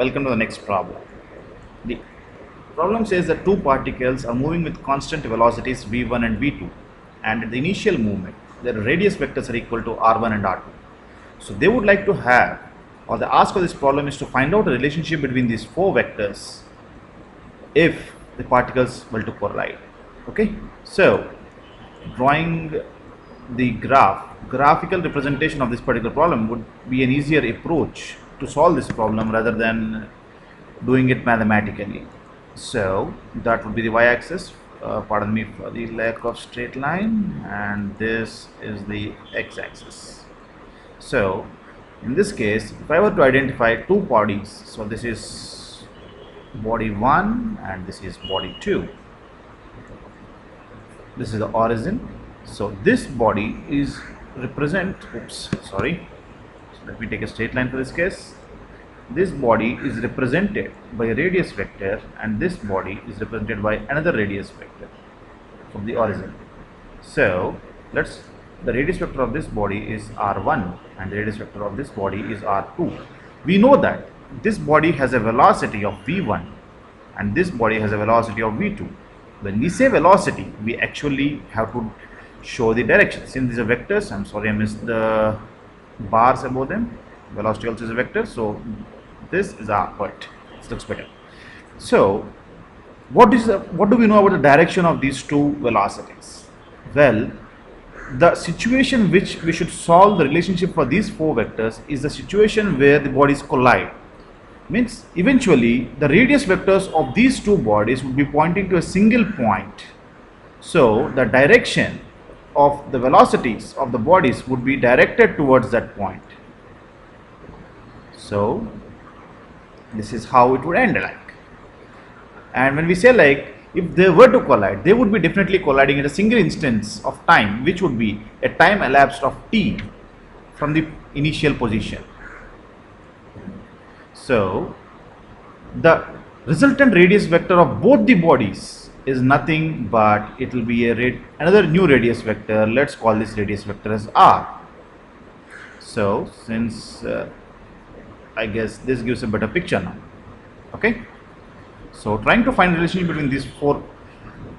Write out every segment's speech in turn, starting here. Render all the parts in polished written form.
Welcome to the next problem. The problem says that two particles are moving with constant velocities v1 and v2, and at the initial movement their radius vectors are equal to r1 and r2. So they would like to have, or the ask of this problem is to find out the relationship between these four vectors if the particles were to collide. Okay, so drawing the graphical representation of this particular problem would be an easier approach to solve this problem rather than doing it mathematically. So that would be the y-axis, pardon me for the lack of straight line, and this is the x-axis. So in this case, if I were to identify two bodies, so this is body 1 and this is body 2. This is the origin. So this body is so let me take a straight line for this case. This body is represented by a radius vector, and this body is represented by another radius vector from the origin. So the radius vector of this body is r1 and the radius vector of this body is r2. We know that this body has a velocity of v1 and this body has a velocity of v2. When we say velocity, we actually have to show the direction. Since these are vectors, I'm sorry I missed the bars above them. Velocity also is a vector, so this is r, but it looks better. So what do we know about the direction of these two velocities? Well, the situation which we should solve the relationship for these four vectors is the situation where the bodies collide. Means eventually the radius vectors of these two bodies would be pointing to a single point. So the direction of the velocities of the bodies would be directed towards that point. So this is how it would end like. And when we say like, if they were to collide, they would be definitely colliding at a single instance of time, which would be a time elapsed of t from the initial position. So the resultant radius vector of both the bodies is nothing but it will be another new radius vector. Let's call this radius vector as r. So since I guess this gives a better picture now. Okay, so trying to find relationship between these four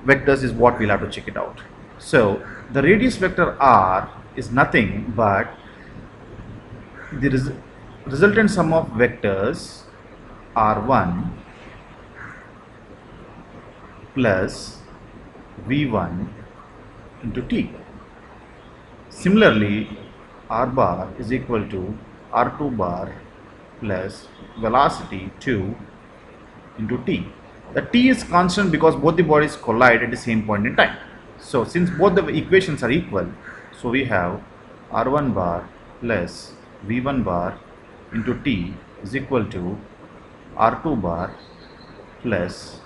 vectors is what we'll have to check it out. So the radius vector r is nothing but the resultant sum of vectors r1 plus v1 into t. Similarly, r bar is equal to r2 bar plus velocity 2 into t. The t is constant because both the bodies collide at the same point in time. So since both the equations are equal, so we have r1 bar plus v1 bar into t is equal to r2 bar plus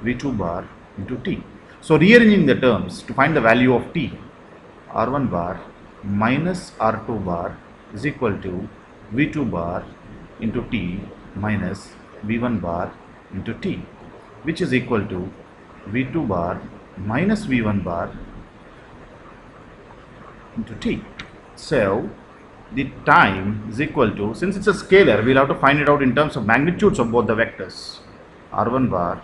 v2 bar into t. So rearranging the terms to find the value of t, r1 bar minus r2 bar is equal to v2 bar into t minus v1 bar into t, which is equal to v2 bar minus v1 bar into t. So the time is equal to, since it's a scalar, we'll have to find it out in terms of magnitudes of both the vectors, r1 bar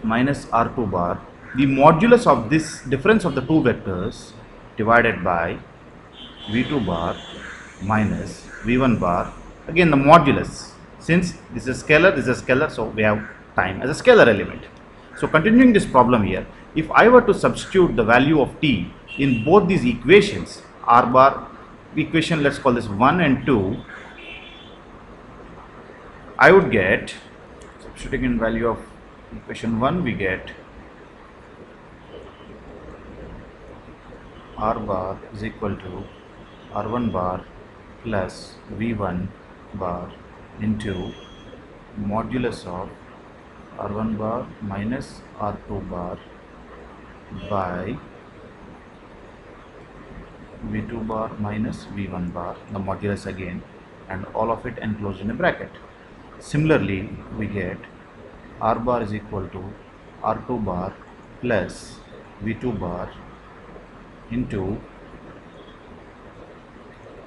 minus r2 bar, the modulus of this difference of the two vectors divided by v2 bar minus v1 bar, again the modulus. Since this is a scalar, so we have time as a scalar element. So continuing this problem here, if I were to substitute the value of t in both these equations, r bar equation, let's call this 1 and 2, I would get, substituting in value of equation 1, we get r bar is equal to r1 bar plus v1 bar into modulus of r1 bar minus r2 bar by v2 bar minus v1 bar, the modulus again, and all of it enclosed in a bracket. Similarly, we get r bar is equal to r2 bar plus v2 bar into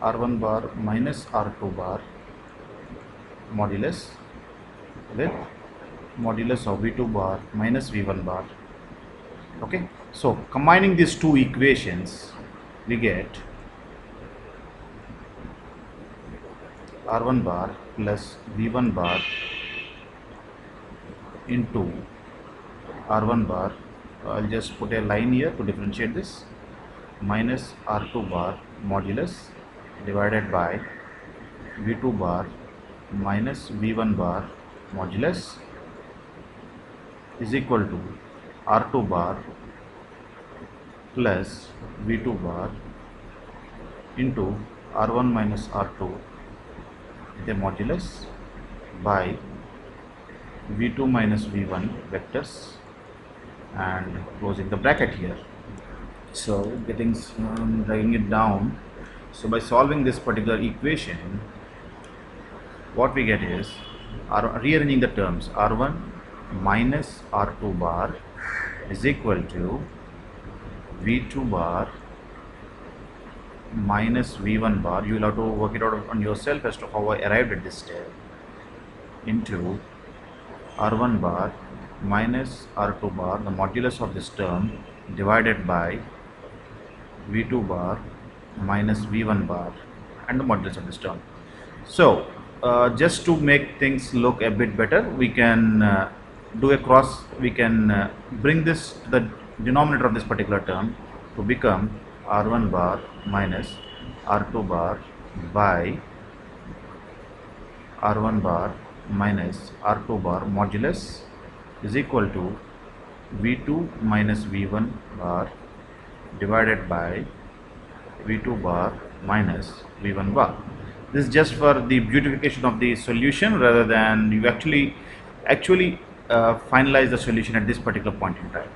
R1 bar minus R2 bar modulus with modulus of V2 bar minus V1 bar. Okay, so combining these two equations, we get R1 bar plus V1 bar into R1 bar. I'll just put a line here to differentiate this, minus R2 bar modulus divided by V2 bar minus V1 bar modulus is equal to R2 bar plus V2 bar into R1 minus R2 the modulus by V2 minus V1 vectors, and closing the bracket here. So dragging it down. So by solving this particular equation, what we get is rearranging the terms, R1 minus R2 bar is equal to V2 bar minus V1 bar. You will have to work it out on yourself as to how I arrived at this step, into R1 bar minus R2 bar, the modulus of this term, divided by V2 bar minus V1 bar, and the modulus of this term. So just to make things look a bit better, we can bring this to the denominator of this particular term to become R1 bar minus R2 bar by R1 bar minus R2 bar modulus is equal to V2 minus V1 bar divided by V2 bar minus V1 bar. This is just for the beautification of the solution, rather than you actually finalize the solution at this particular point in time.